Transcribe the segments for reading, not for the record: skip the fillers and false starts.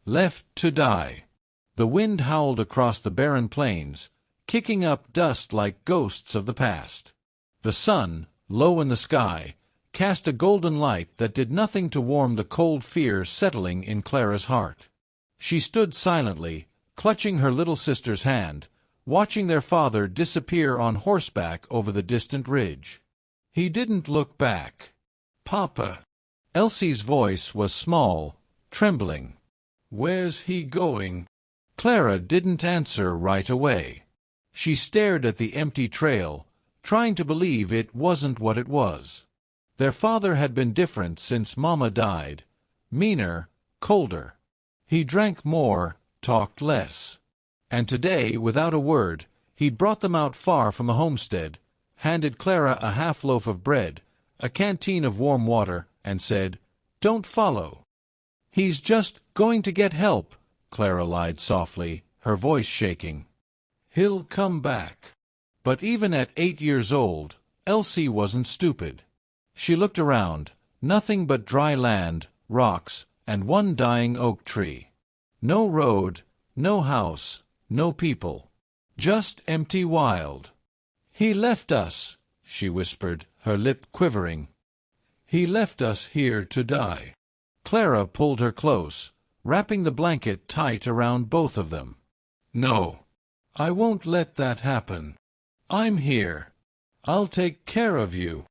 left to die. The wind howled across the barren plains, kicking up dust like ghosts of the past. The sun, low in the sky, cast a golden light that did nothing to warm the cold fear settling in Clara's heart. She stood silently, clutching her little sister's hand, watching their father disappear on horseback over the distant ridge. He didn't look back. "Papa." Elsie's voice was small, trembling. "Where's he going?" Clara didn't answer right away. She stared at the empty trail, trying to believe it wasn't what it was. Their father had been different since Mama died, meaner, colder. He drank more, talked less. And today, without a word, he'd brought them out far from the homestead, handed Clara a half loaf of bread, a canteen of warm water, and said, "Don't follow." "He's just going to get help," Clara lied softly, her voice shaking. "He'll come back." But even at 8 years old, Elsie wasn't stupid. She looked around, nothing but dry land, rocks, and one dying oak tree. No road, no house, no people. Just empty wild. "He left us," she whispered, her lip quivering. "He left us here to die." Clara pulled her close, wrapping the blanket tight around both of them. "No, I won't let that happen. I'm here. I'll take care of you."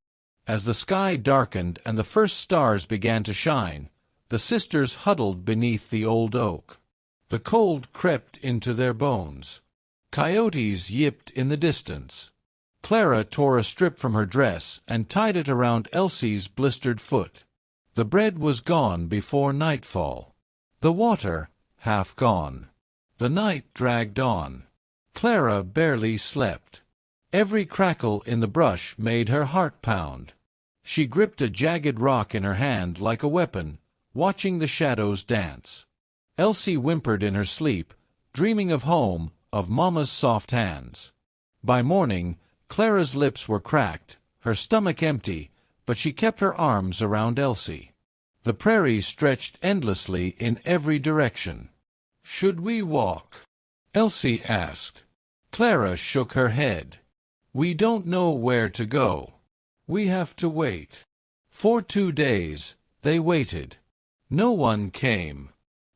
As the sky darkened and the first stars began to shine, the sisters huddled beneath the old oak. The cold crept into their bones. Coyotes yipped in the distance. Clara tore a strip from her dress and tied it around Elsie's blistered foot. The bread was gone before nightfall. The water, half gone. The night dragged on. Clara barely slept. Every crackle in the brush made her heart pound. She gripped a jagged rock in her hand like a weapon, watching the shadows dance. Elsie whimpered in her sleep, dreaming of home, of Mama's soft hands. By morning, Clara's lips were cracked, her stomach empty, but she kept her arms around Elsie. The prairie stretched endlessly in every direction. "Should we walk?" Elsie asked. Clara shook her head. "We don't know where to go. We have to wait." For 2 days, they waited. No one came.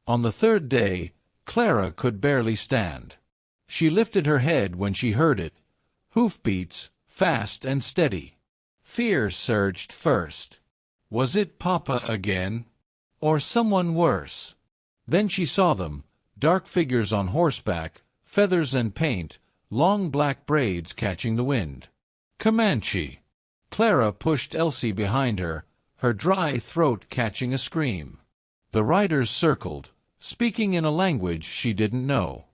On the third day, Clara could barely stand. She lifted her head when she heard it. Hoofbeats, fast and steady. Fear surged first. Was it Papa again? Or someone worse? Then she saw them, dark figures on horseback, feathers and paint, long black braids catching the wind. Comanche! Clara pushed Elsie behind her, her dry throat catching a scream. The riders circled, speaking in a language she didn't know.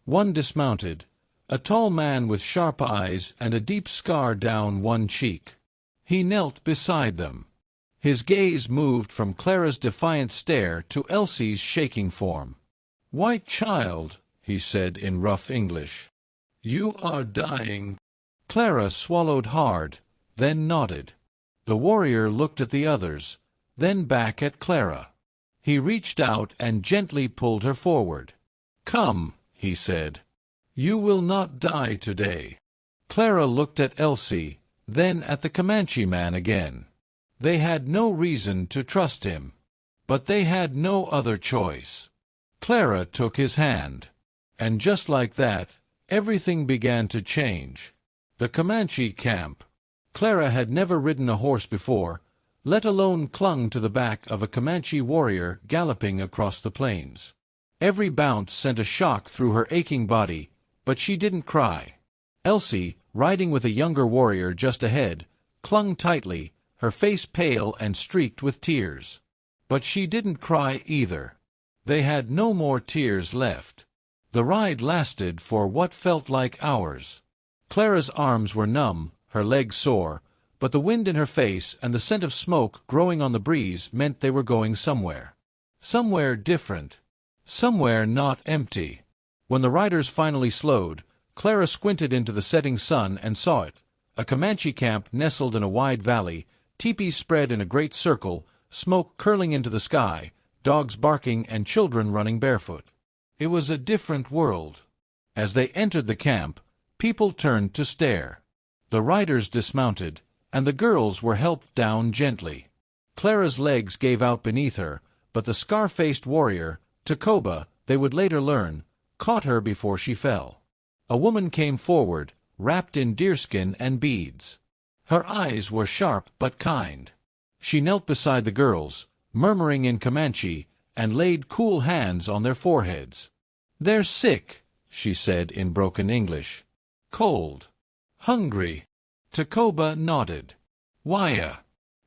One dismounted, a tall man with sharp eyes and a deep scar down one cheek. He knelt beside them. His gaze moved from Clara's defiant stare to Elsie's shaking form. "White child," he said in rough English. "You are dying." Clara swallowed hard, then nodded. The warrior looked at the others, then back at Clara. He reached out and gently pulled her forward. "Come," he said. "You will not die today." Clara looked at Elsie, then at the Comanche man again. They had no reason to trust him, but they had no other choice. Clara took his hand, and just like that, everything began to change. The Comanche camp. Clara had never ridden a horse before, let alone clung to the back of a Comanche warrior galloping across the plains. Every bounce sent a shock through her aching body, but she didn't cry. Elsie, riding with a younger warrior just ahead, clung tightly, her face pale and streaked with tears. But she didn't cry either. They had no more tears left. The ride lasted for what felt like hours. Clara's arms were numb, her legs sore, but the wind in her face and the scent of smoke growing on the breeze meant they were going somewhere. Somewhere different. Somewhere not empty. When the riders finally slowed, Clara squinted into the setting sun and saw it. A Comanche camp nestled in a wide valley, teepees spread in a great circle, smoke curling into the sky, dogs barking and children running barefoot. It was a different world. As they entered the camp, people turned to stare. The riders dismounted, and the girls were helped down gently. Clara's legs gave out beneath her, but the scar-faced warrior, Tacoba, they would later learn, caught her before she fell. A woman came forward, wrapped in deerskin and beads. Her eyes were sharp but kind. She knelt beside the girls, murmuring in Comanche, and laid cool hands on their foreheads. "They're sick," she said in broken English. "Cold. Hungry." Tacoba nodded. "Waya,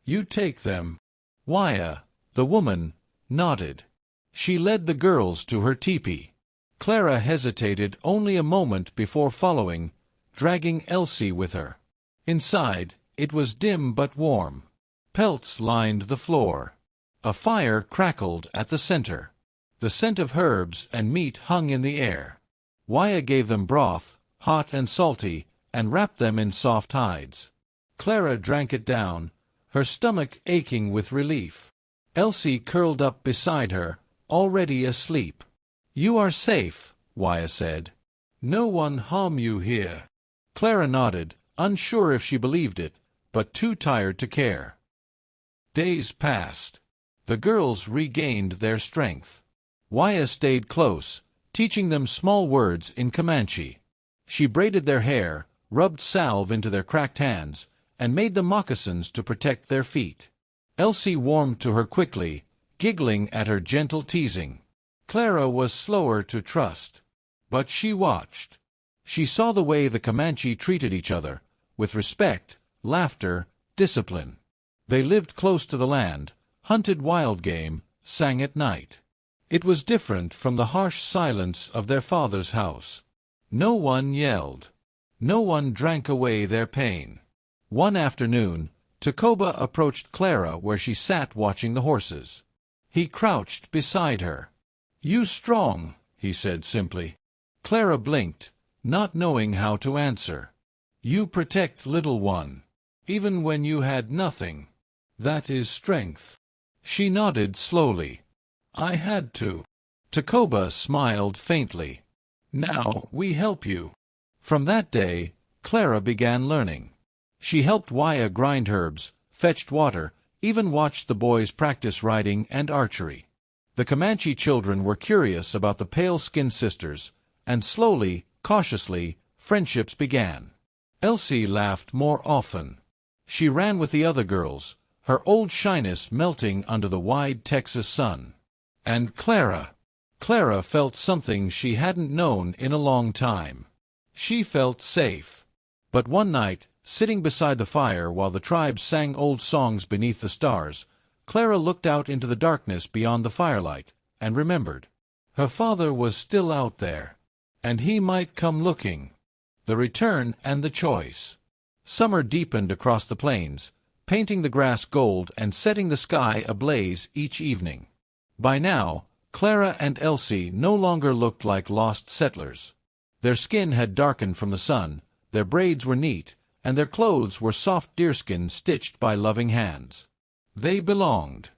you take them." Waya, the woman, nodded. She led the girls to her teepee. Clara hesitated only a moment before following, dragging Elsie with her. Inside, it was dim but warm. Pelts lined the floor. A fire crackled at the center. The scent of herbs and meat hung in the air. Waya gave them broth, hot and salty, and wrapped them in soft hides. Clara drank it down, her stomach aching with relief. Elsie curled up beside her, already asleep. "You are safe," Waya said. "No one harm you here." Clara nodded, unsure if she believed it, but too tired to care. Days passed. The girls regained their strength. Waya stayed close, teaching them small words in Comanche. She braided their hair, rubbed salve into their cracked hands, and made them moccasins to protect their feet. Elsie warmed to her quickly, giggling at her gentle teasing. Clara was slower to trust. But she watched. She saw the way the Comanche treated each other, with respect, laughter, discipline. They lived close to the land, hunted wild game, sang at night. It was different from the harsh silence of their father's house. No one yelled. No one drank away their pain. One afternoon, Tacoba approached Clara where she sat watching the horses. He crouched beside her. "You strong," he said simply. Clara blinked, not knowing how to answer. "You protect little one, even when you had nothing. That is strength." She nodded slowly. "I had to." Tacoba smiled faintly. "Now we help you." From that day, Clara began learning. She helped Waya grind herbs, fetched water, even watched the boys practice riding and archery. The Comanche children were curious about the pale-skinned sisters, and slowly, cautiously, friendships began. Elsie laughed more often. She ran with the other girls, her old shyness melting under the wide Texas sun. And Clara felt something she hadn't known in a long time. She felt safe. But one night, sitting beside the fire while the tribes sang old songs beneath the stars, Clara looked out into the darkness beyond the firelight, and remembered. Her father was still out there, and he might come looking. The return and the choice. Summer deepened across the plains, painting the grass gold and setting the sky ablaze each evening. By now, Clara and Elsie no longer looked like lost settlers. Their skin had darkened from the sun, their braids were neat, and their clothes were soft deerskin stitched by loving hands. They belonged.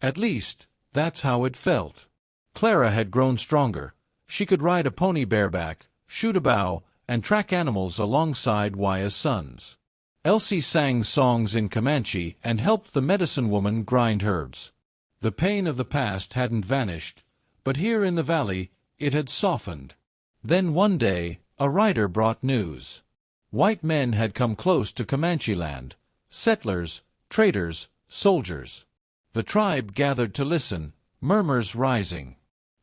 At least, that's how it felt. Clara had grown stronger. She could ride a pony bareback, shoot a bow, and track animals alongside Waya's sons. Elsie sang songs in Comanche and helped the medicine woman grind herbs. The pain of the past hadn't vanished, but here in the valley it had softened. Then one day, a rider brought news. White men had come close to Comanche land, settlers, traders, soldiers. The tribe gathered to listen, murmurs rising.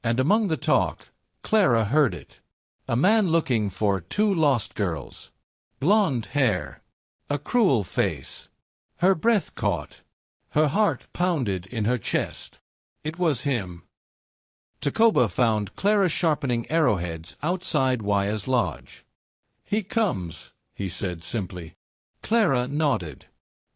And among the talk, Clara heard it. A man looking for two lost girls. Blonde hair. A cruel face. Her breath caught. Her heart pounded in her chest. It was him. Tacoba found Clara sharpening arrowheads outside Waya's lodge. "He comes," he said simply. Clara nodded.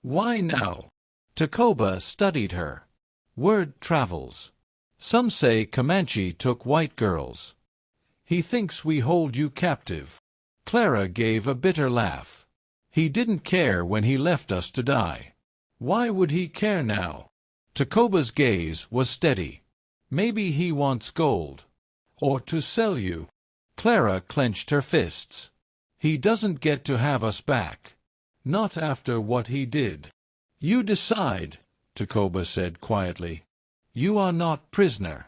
"Why now?" Tacoba studied her. "Word travels. Some say Comanche took white girls. He thinks we hold you captive." Clara gave a bitter laugh. "He didn't care when he left us to die. Why would he care now?" Tacoba's gaze was steady. Maybe he wants gold. Or to sell you. Clara clenched her fists. He doesn't get to have us back. Not after what he did. You decide, Takoba said quietly. You are not prisoner.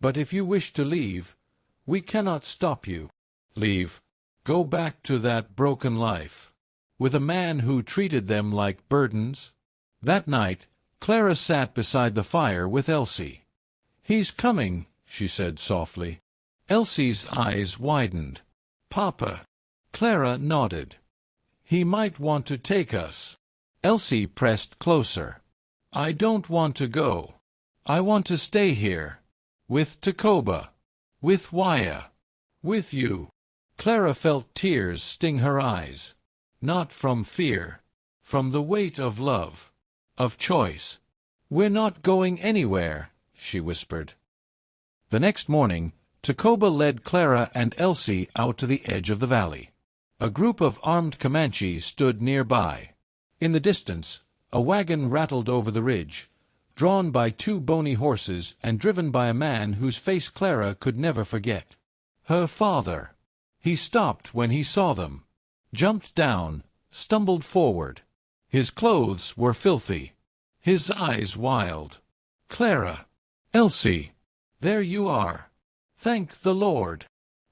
But if you wish to leave, we cannot stop you. Leave. Go back to that broken life. With a man who treated them like burdens? That night, Clara sat beside the fire with Elsie. He's coming, she said softly. Elsie's eyes widened. Papa. Clara nodded. He might want to take us. Elsie pressed closer. I don't want to go. I want to stay here. With Takoba. With Waya. With you. Clara felt tears sting her eyes. Not from fear. From the weight of love. Of choice. We're not going anywhere, she whispered. The next morning, Takoba led Clara and Elsie out to the edge of the valley. A group of armed Comanches stood nearby. In the distance, a wagon rattled over the ridge, drawn by 2 bony horses and driven by a man whose face Clara could never forget. Her father. He stopped when he saw them, jumped down, stumbled forward. His clothes were filthy, his eyes wild. Clara. Elsie. There you are. Thank the Lord.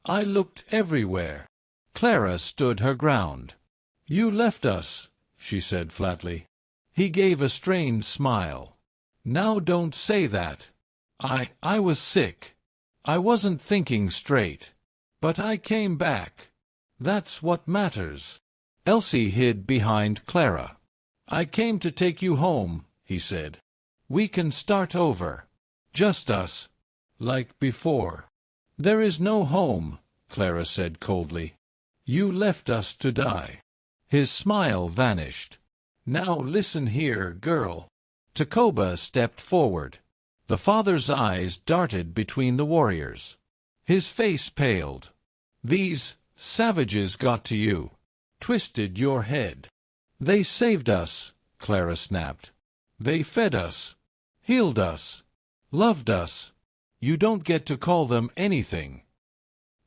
I looked everywhere. Clara stood her ground. You left us, she said flatly. He gave a strained smile. Now don't say that. I was sick. I wasn't thinking straight. But I came back. That's what matters. Elsie hid behind Clara. I came to take you home, he said. We can start over. Just us. Like before. There is no home, Clara said coldly. You left us to die. His smile vanished. Now listen here, girl. Takoba stepped forward. The father's eyes darted between the warriors. His face paled. These savages got to you. Twisted your head. They saved us, Clara snapped. They fed us. Healed us. Loved us. You don't get to call them anything.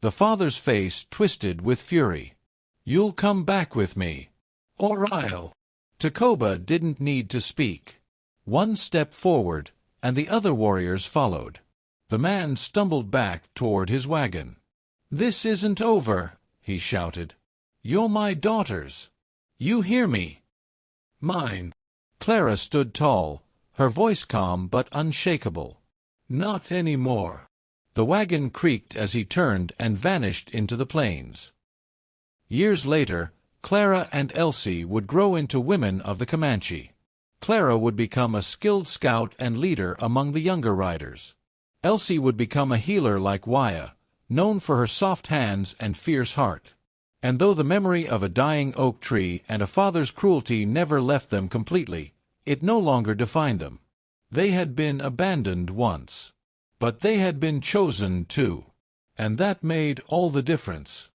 The father's face twisted with fury. You'll come back with me. Or I'll. Takoba didn't need to speak. One step forward, and the other warriors followed. The man stumbled back toward his wagon. This isn't over, he shouted. You're my daughters. You hear me? Mine. Clara stood tall, her voice calm but unshakable. Not anymore. The wagon creaked as he turned and vanished into the plains. Years later, Clara and Elsie would grow into women of the Comanche. Clara would become a skilled scout and leader among the younger riders. Elsie would become a healer like Waya, known for her soft hands and fierce heart. And though the memory of a dying oak tree and a father's cruelty never left them completely, it no longer defined them. They had been abandoned once. But they had been chosen too. And that made all the difference.